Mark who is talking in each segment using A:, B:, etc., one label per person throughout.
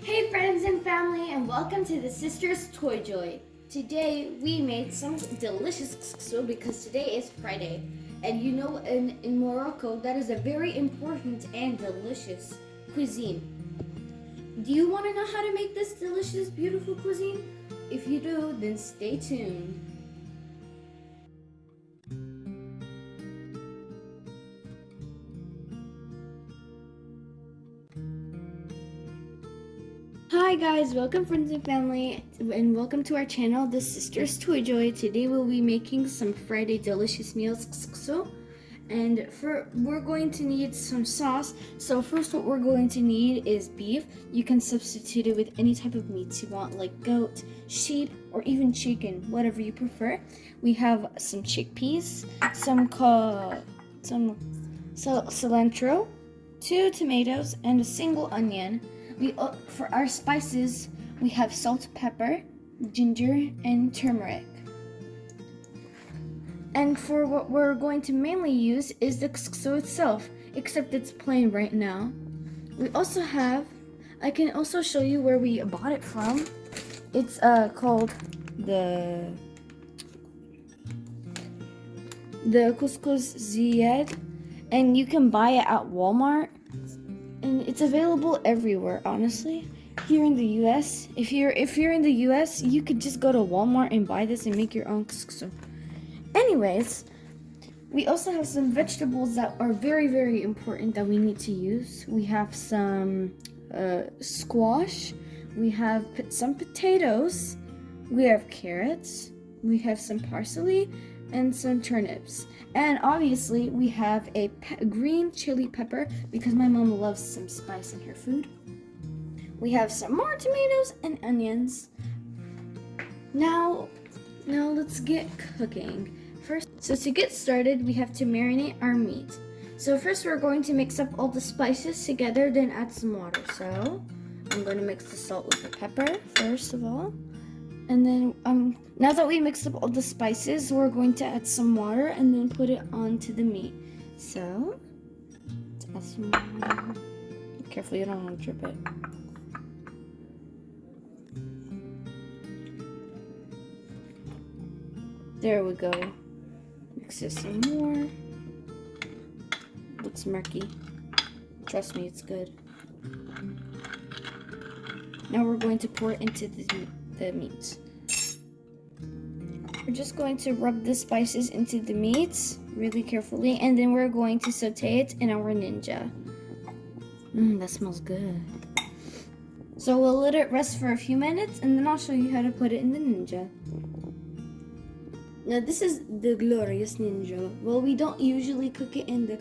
A: Hey friends and family, and welcome to the Sisters Toy Joy. Today we made some delicious couscous because today is Friday. And you know in Morocco that is a very important and delicious cuisine. Do you want to know how to make this delicious, beautiful cuisine? If you do, then stay tuned. Hi guys, welcome friends and family, and welcome to our channel, The Sisters Toy Joy. Today we'll be making some Friday delicious meals, couscous, and we're going to need some sauce. So first what we're going to need is beef. You can substitute it with any type of meats you want, like goat, sheep, or even chicken, whatever you prefer. We have some chickpeas, some cilantro, 2 tomatoes, and a single onion. For our spices, we have salt, pepper, ginger, and turmeric. And for what we're going to mainly use is the couscous itself, except it's plain right now. We also have, I can also show you where we bought it from. It's called the Couscous Ziyad, and you can buy it at Walmart. And it's available everywhere, honestly. Here in the US, if you're in the US, you could just go to Walmart and buy this and make your own couscous. Anyways, we also have some vegetables that are very, very important that we need to use. We have some squash, we have some potatoes, we have carrots, we have some parsley, and some turnips. And obviously we have a green chili pepper because my mom loves some spice in her food. We have some more tomatoes and onions. Now let's get cooking. So to get started, we have to marinate our meat. So first we're going to mix up all the spices together, then add some water. So I'm going to mix the salt with the pepper first of all. And then now that we mixed up all the spices, we're going to add some water and then put it onto the meat. So let's add some water. Be careful, you don't want to drip it. There we go. Mix it some more. Looks murky. Trust me, it's good. Now we're going to pour it into the meat. We're just going to rub the spices into the meat really carefully, and then we're going to saute it in our Ninja. That smells good. So we'll let it rest for a few minutes, and then I'll show you how to put it in the Ninja. Now this is the glorious Ninja. Well, we don't usually cook it in the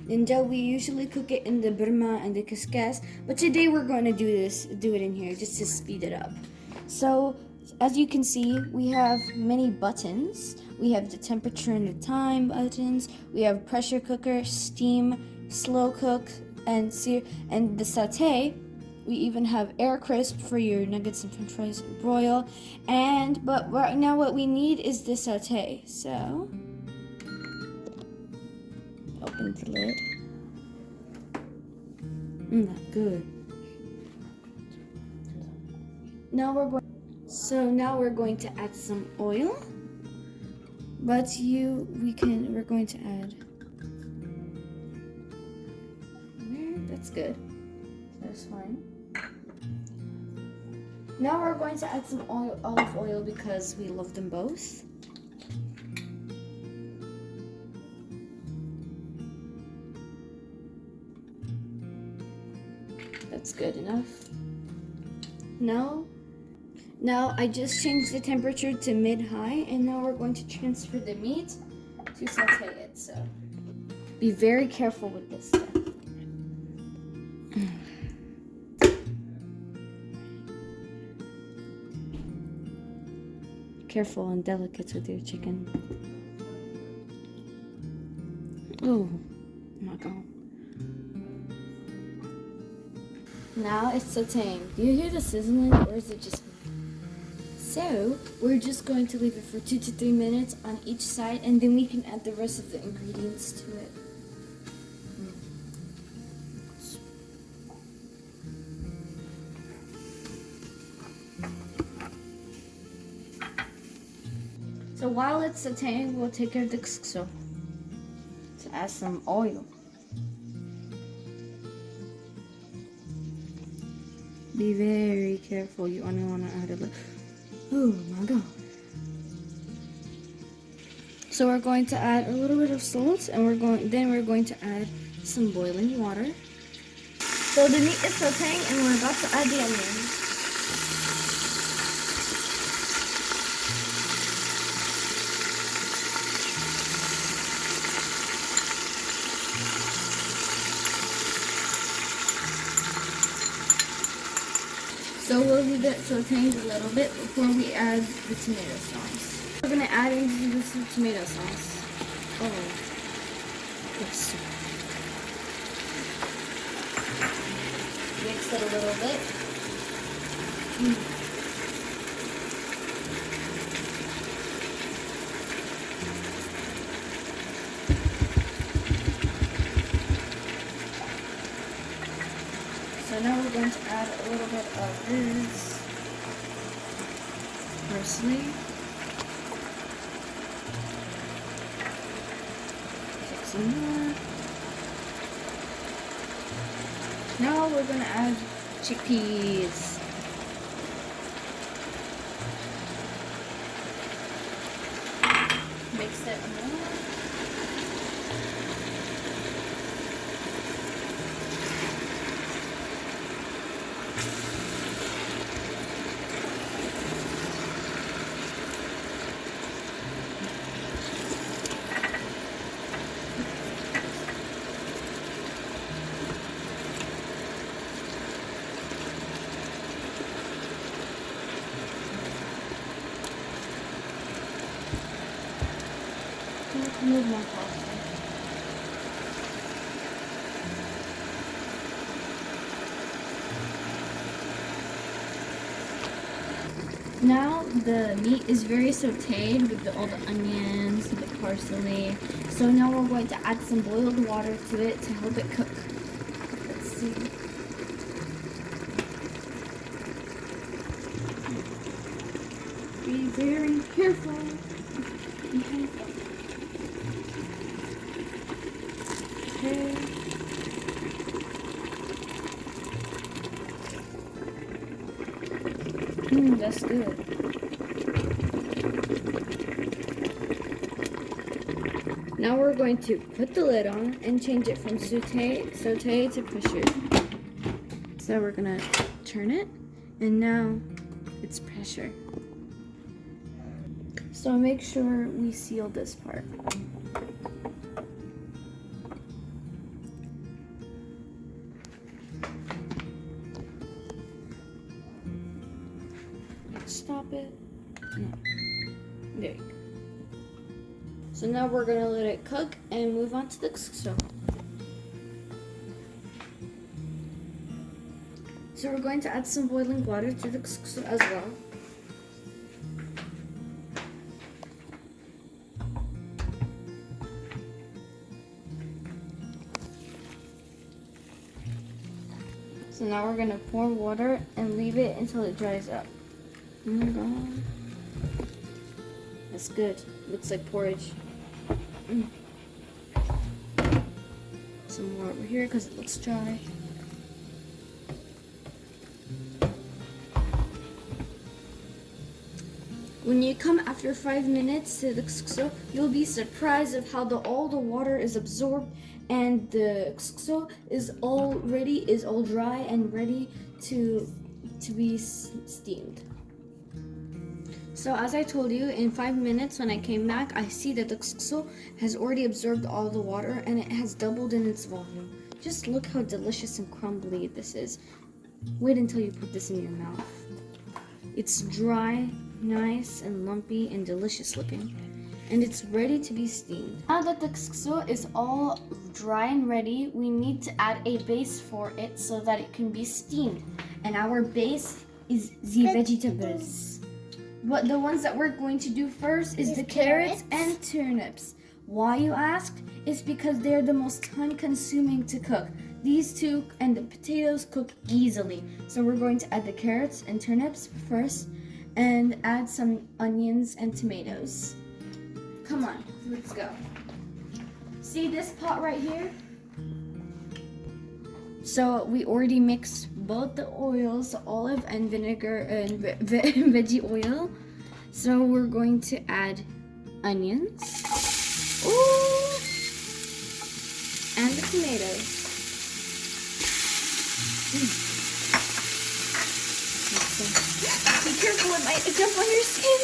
A: Ninja. We usually cook it in the Burma and the Couscous. But today we're going to do it in here just to speed it up. So as you can see, we have many buttons. We have the temperature and the time buttons. We have pressure cooker, steam, slow cook, and the saute. We even have air crisp for your nuggets and french fries and broil. But right now what we need is the saute. So open the lid. That's good. Now we're going to add some oil. But we're going to add. That's good. That's fine. Now we're going to add some olive oil because we love them both. That's good enough. Now I just changed the temperature to mid-high, and now we're going to transfer the meat to saute it. So be very careful with this stuff. Careful and delicate with your chicken. Oh my god. Now it's sauteing. Do you hear the sizzling, or is it just me? So we're just going to leave it for 2 to 3 minutes on each side, and then we can add the rest of the ingredients to it. So while it's sauteing, we'll take care of the couscous. So add some oil. Be very careful. You only want to add a little. Oh my god. So we're going to add a little bit of salt, and we're going to add some boiling water. So the meat is sauteing, and we're about to add the onions. So we'll leave it sauteing a little bit before we add the tomato sauce. We're gonna add into this tomato sauce. Oh, yes. Mix it a little bit. So now we're going to add a little bit of this parsley. Get some more. Now we're going to add chickpeas. Mix it more. Move more pasta. Now the meat is very sauteed with all the onions, the parsley. So now we're going to add some boiled water to it to help it cook. Let's see. Be very careful. Okay. That's good. Now we're going to put the lid on and change it from saute to pressure. So we're gonna turn it, and now it's pressure. So make sure we seal this part. Stop it. No. There you go. So now we're gonna let it cook and move on to the couscous. So we're going to add some boiling water to the couscous as well. So now we're gonna pour water and leave it until it dries up. Oh my god. That's good. Looks like porridge. Some more over here because it looks dry. When you come after 5 minutes to the couscous, you'll be surprised of how all the water is absorbed and the couscous is all dry and ready to be steamed. So as I told you, in 5 minutes when I came back, I see that the couscous has already absorbed all the water and it has doubled in its volume. Just look how delicious and crumbly this is. Wait until you put this in your mouth. It's dry, nice and lumpy and delicious looking. And it's ready to be steamed. Now that the couscous is all dry and ready, we need to add a base for it so that it can be steamed. And our base is the vegetables. The ones that we're going to do first is the carrots and turnips. Why, you ask? It's because they're the most time-consuming to cook. These two and the potatoes cook easily. So we're going to add the carrots and turnips first and add some onions and tomatoes. Come on, let's go. See this pot right here? So we already mixed both the oils, olive and vinegar and veggie oil. So we're going to add onions. Ooh! And the tomatoes. Be careful, it might jump on your skin.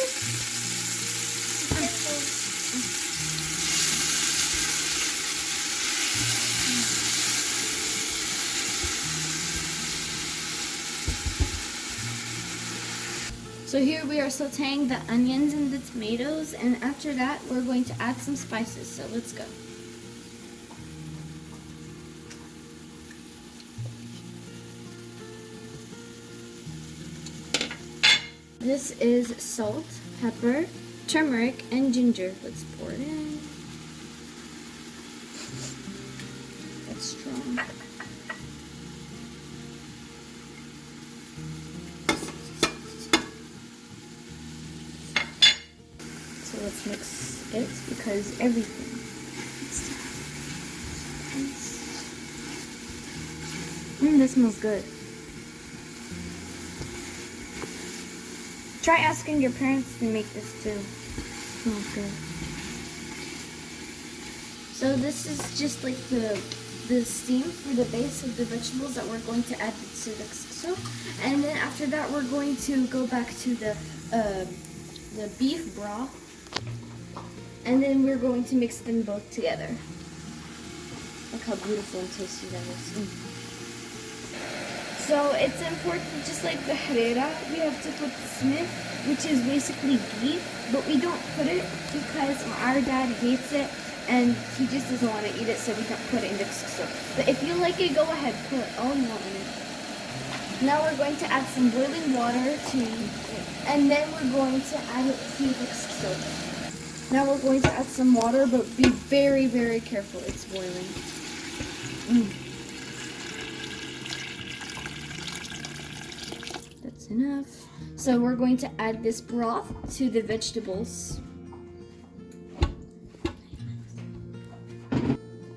A: So here we are sauteing the onions and the tomatoes, and after that we're going to add some spices, so let's go. This is salt, pepper, turmeric, and ginger. Let's pour it in. That's strong. So let's mix it because everything. That smells good. Try asking your parents to make this too. It smells good. So this is just like the steam for the base of the vegetables that we're going to add to the soup. And then after that we're going to go back to the beef broth. And then we're going to mix them both together. Look how beautiful and tasty that is. So it's important, just like the harira, we have to put the smith, which is basically beef, but we don't put it because our dad hates it and he just doesn't want to eat it, so we don't put it in the soup. But if you like it, go ahead, put all you want in it. Now we're going to add some boiling water and then we're going to add it to the soup. Now we're going to add some water, but be very, very careful, it's boiling. That's enough. So we're going to add this broth to the vegetables.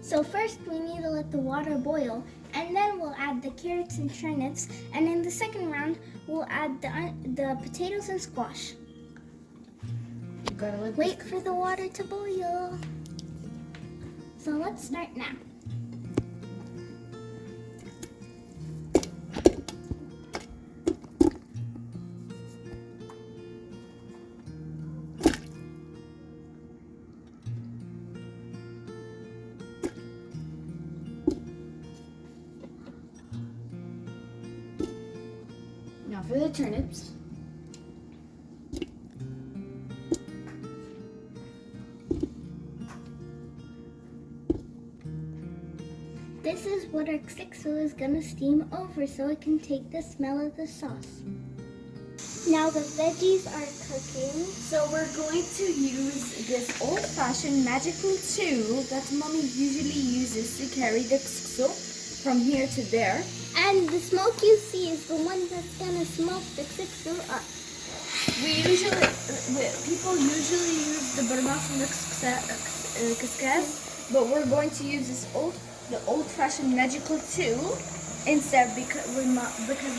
B: So first we need to let the water boil, and then we'll add the carrots and turnips, and in the second round we'll add the potatoes and squash. Wait for the water to boil. So let's start now.
A: Now for the turnips.
B: This is what our couscous is gonna steam over so it can take the smell of the sauce. Now the veggies are cooking.
A: So we're going to use this old-fashioned magical tool that Mommy usually uses to carry the couscous from here to there.
B: And the smoke you see is the one that's gonna smoke the couscous up.
A: People usually use the burma from the couscous, but we're going to use the old-fashioned magical tool instead because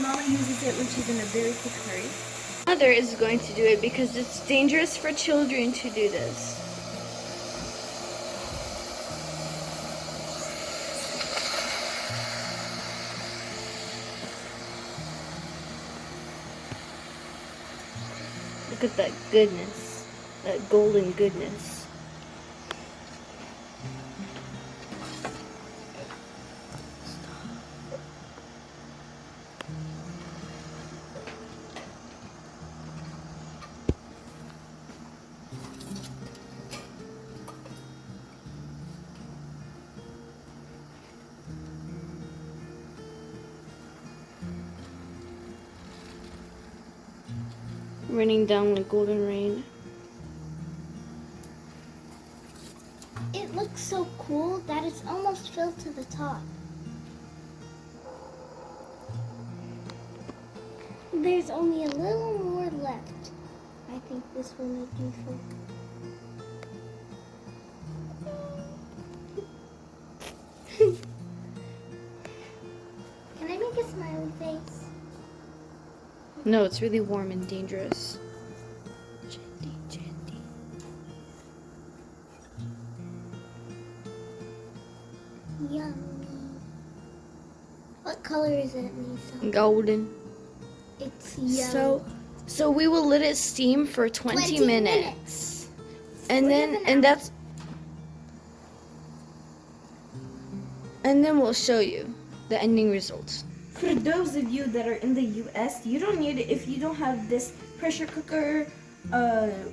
A: Mama uses it when she's in a very quick hurry. Mother is going to do it because it's dangerous for children to do this. Look at that goodness, that golden goodness. Raining down like golden rain.
B: It looks so cool that it's almost filled to the top. There's only a little more left. I think this will make me full. face?
A: No, it's really warm and dangerous. Gently, gently.
B: Yummy. What color is it, Lisa?
A: Golden.
B: It's yellow.
A: So we will let it steam for 20 minutes. And then we'll show you the ending results. For those of you that are in the US, you don't need it if you don't have this pressure cooker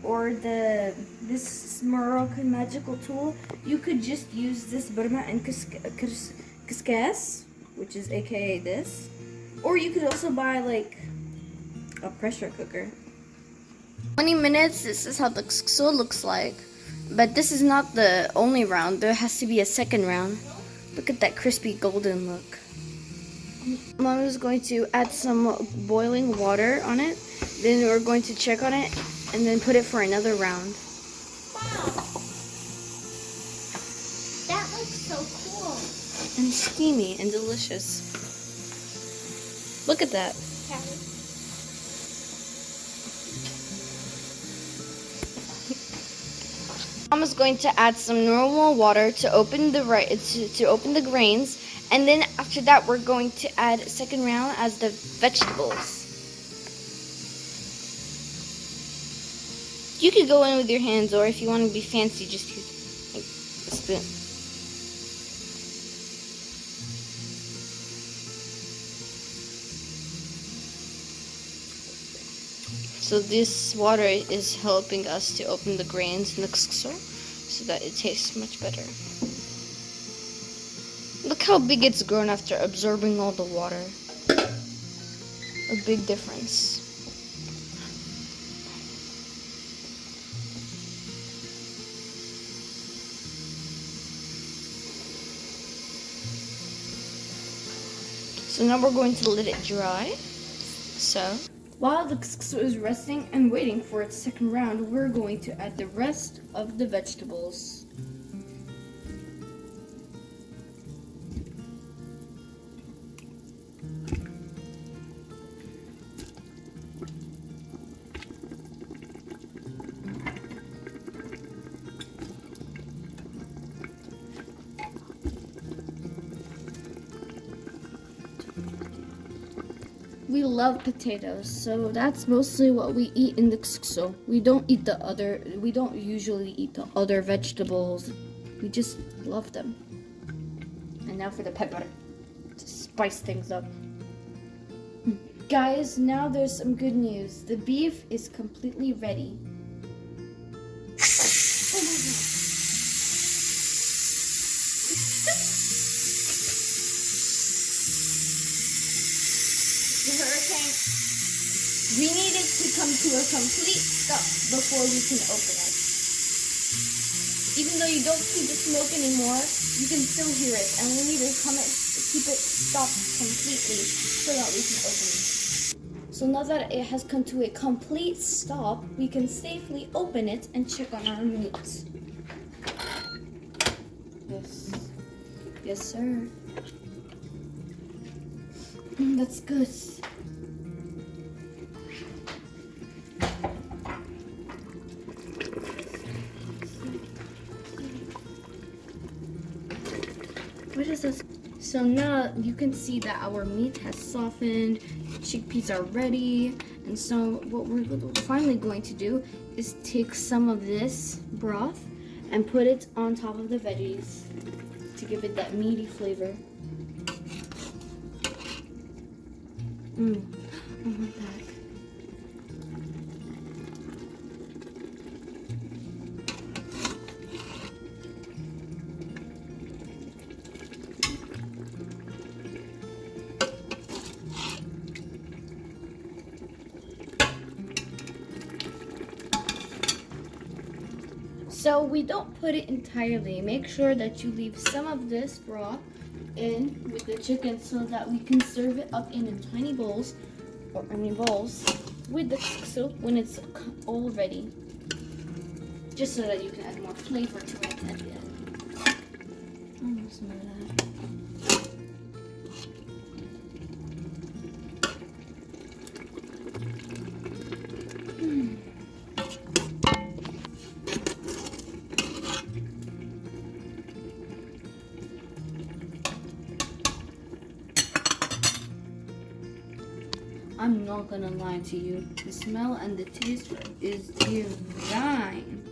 A: or this Moroccan magical tool. You could just use this burma and Couscous, which is aka this. Or you could also buy like a pressure cooker. 20 minutes, this is how the couscous looks like. But this is not the only round. There has to be a second round. Look at that crispy golden look. Mom is going to add some boiling water on it. Then we're going to check on it and then put it for another round.
B: Wow. That looks so cool.
A: And steamy and delicious. Look at that. Mom is going to add some normal water to open the grains, and then after that we're going to add a second round as the vegetables. You could go in with your hands, or if you want to be fancy, just use like a spoon. So this water is helping us to open the grains in the couscous so that it tastes much better. Look how big it's grown after absorbing all the water. A big difference. So now we're going to let it dry. So while the couscous is resting and waiting for its second round, we're going to add the rest of the vegetables. We love potatoes, so that's mostly what we eat in the couscous. We don't usually eat the other vegetables. We just love them. And now for the pepper to spice things up. Guys, now there's some good news. The beef is completely ready. Oh my god. The hurricane. We need it to come to a complete stop before we can open it. Even though you don't see the smoke anymore, you can still hear it, and we need to keep it stopped completely so that we can open it. So now that it has come to a complete stop, we can safely open it and check on our meat. Yes. Yes, sir. That's good. What is this? So now you can see that our meat has softened, chickpeas are ready, and so what we're finally going to do is take some of this broth and put it on top of the veggies to give it that meaty flavor. I want that. So we don't put it entirely. Make sure that you leave some of this broth in with the chicken so that we can serve it up in tiny bowls, with the soup when it's all ready. Just so that you can add more flavor to it at the end. Some of that. I'm not gonna lie to you. The smell and the taste is divine.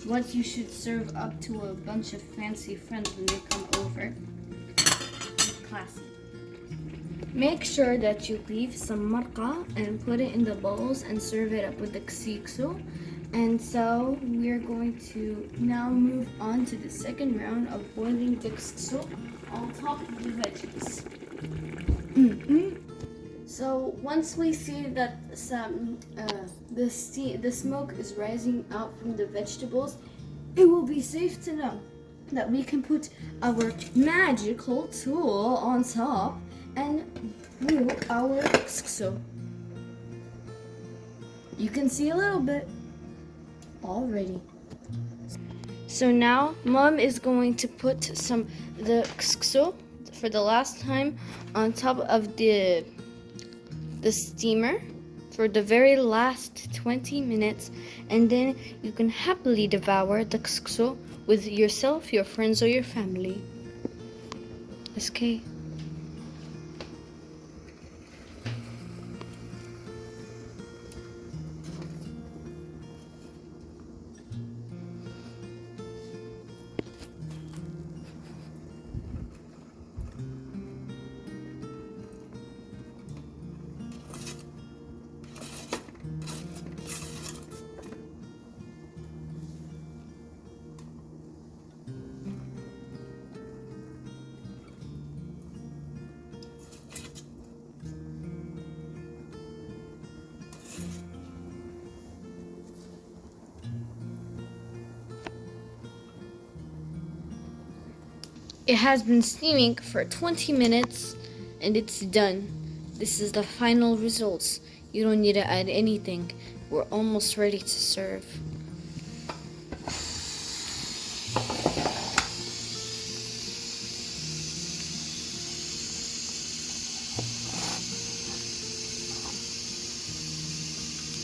A: What you should serve up to a bunch of fancy friends when they come over. Classy. Make sure that you leave some marqa and put it in the bowls and serve it up with the ksixo. And so we're going to now move on to the second round of boiling the ksixo on top of the veggies. So once we see that the smoke is rising out from the vegetables, it will be safe to know that we can put our magical tool on top and brew our ksixo. You can see a little bit already. So now Mom is going to put the ksixo for the last time on top of the steamer for the very last 20 minutes, and then you can happily devour the ksixo with yourself, your friends, or your family. SK. It has been steaming for 20 minutes and it's done. This is the final results. You don't need to add anything. We're almost ready to serve.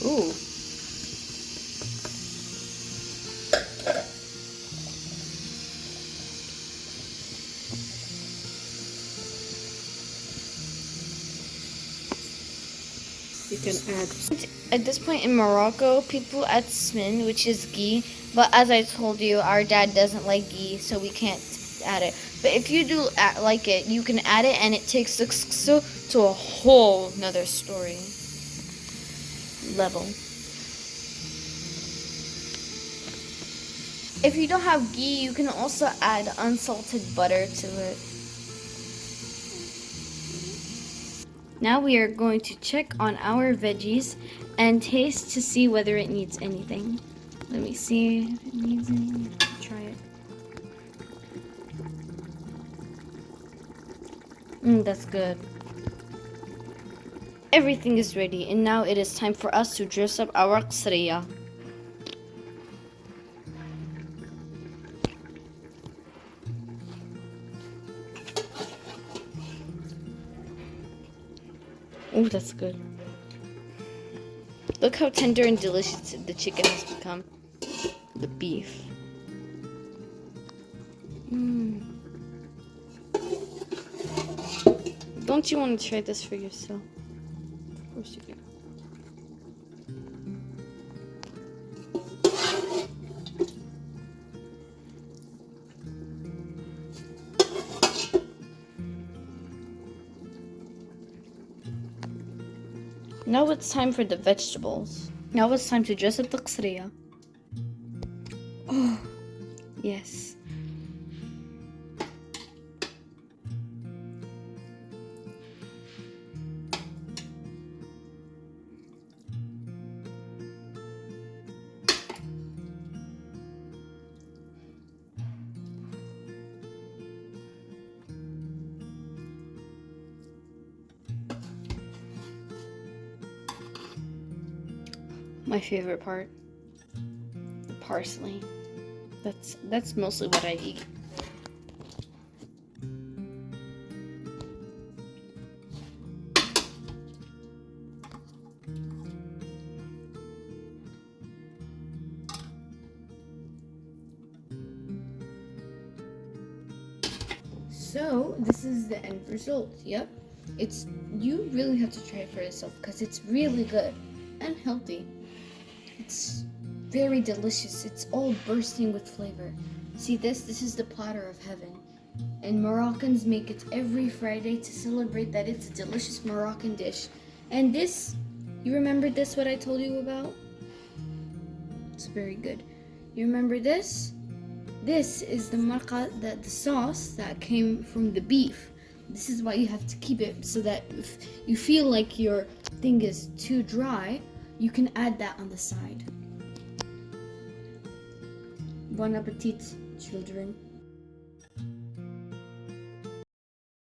A: Ooh. You can add. At this point in Morocco, people add smin, which is ghee. But as I told you, our dad doesn't like ghee, so we can't add it. But if you do like it, you can add it, and it takes the ksixo to a whole nother story level. If you don't have ghee, you can also add unsalted butter to it. Now we are going to check on our veggies and taste to see whether it needs anything. Let me see if it needs anything. Try it. That's good. Everything is ready, and now it is time for us to dress up our qsriya. Oh, that's good. Look how tender and delicious the chicken has become. The beef. Don't you want to try this for yourself? Of course you can. Now it's time for the vegetables. Now it's time to dress up the qsriya. Oh, yes. My favorite part, the parsley. That's mostly what I eat. So this is the end result. Yep. You really have to try it for yourself because it's really good and healthy. It's very delicious. It's all bursting with flavor. See this? This is the platter of heaven. And Moroccans make it every Friday to celebrate that it's a delicious Moroccan dish. And this, you remember this, what I told you about? It's very good. You remember this? This is the marqa, the sauce that came from the beef. This is why you have to keep it so that if you feel like your thing is too dry, you can add that on the side. Bon appetit, children.